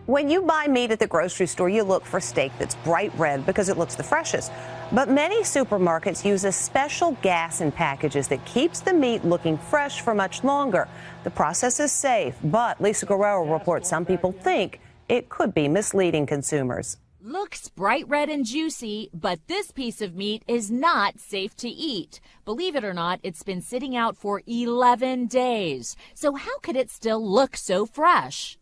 When you buy meat at the grocery store, you look for steak that's bright red because it looks the freshest. But many supermarkets use a special gas in packages that keeps the meat looking fresh for much longer. The process is safe, but Lisa Guerrero reports some people think it could be misleading consumers. Looks bright red and juicy, but this piece of meat is not safe to eat. Believe it or not, it's been sitting out for 11 days. So how could it still look so fresh?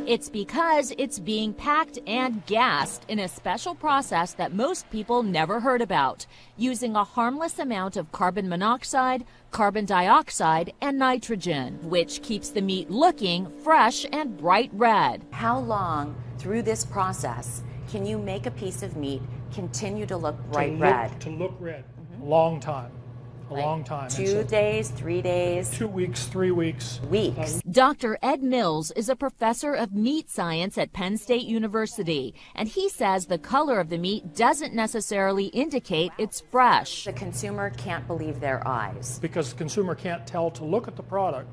It's because it's being packed and gassed in a special process that most people never heard about, using a harmless amount of carbon monoxide, carbon dioxide, and nitrogen, which keeps the meat looking fresh and bright red. How long through this process can you make a piece of meat continue to look bright red? To look red. A long time. A long time. 2 days, 3 days? 2 weeks, 3 weeks. Weeks. Dr. Ed Mills is a professor of meat science at Penn State University, and he says the color of the meat doesn't necessarily indicate it's fresh. The consumer can't believe their eyes. Because the consumer can't tell to look at the product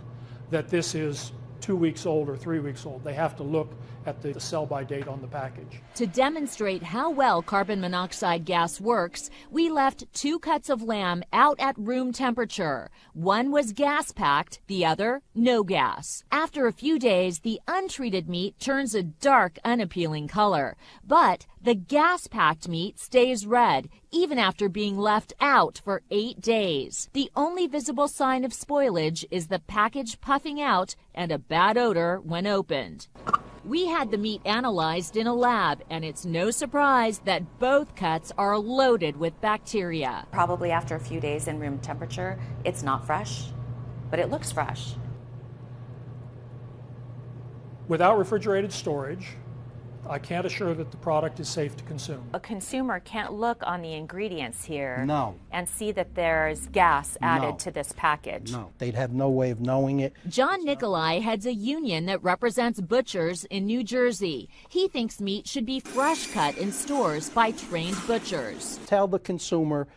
that this is 2 weeks old or 3 weeks old. They have to look at the sell-by date on the package. To demonstrate how well carbon monoxide gas works, we left 2 cuts of lamb out at room temperature. One was gas-packed, the other no gas. After a few days, the untreated meat turns a dark, unappealing color. But the gas-packed meat stays red, even after being left out for 8 days. The only visible sign of spoilage is the package puffing out and a bad odor when opened. We had the meat analyzed in a lab, and it's no surprise that both cuts are loaded with bacteria. Probably after a few days in room temperature, it's not fresh, but it looks fresh. Without refrigerated storage, I can't assure that the product is safe to consume. A consumer can't look on the ingredients here and see that there's gas added to this package. No, they'd have no way of knowing it. John Nicolai heads a union that represents butchers in New Jersey. He thinks meat should be fresh cut in stores by trained butchers. Tell the consumer,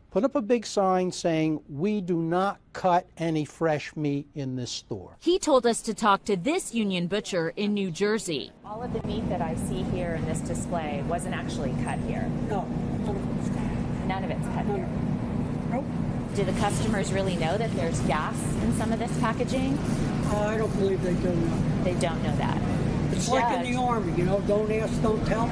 put up a big sign saying, we do not cut any fresh meat in this store. He told us to talk to this union butcher in New Jersey. All of the meat that I see here in this display wasn't actually cut here. No, none of it's cut. None of it's cut here. Nope. Do the customers really know that there's gas in some of this packaging? I don't believe they do know. They don't know that. It's like in the Army, you know, don't ask, don't tell.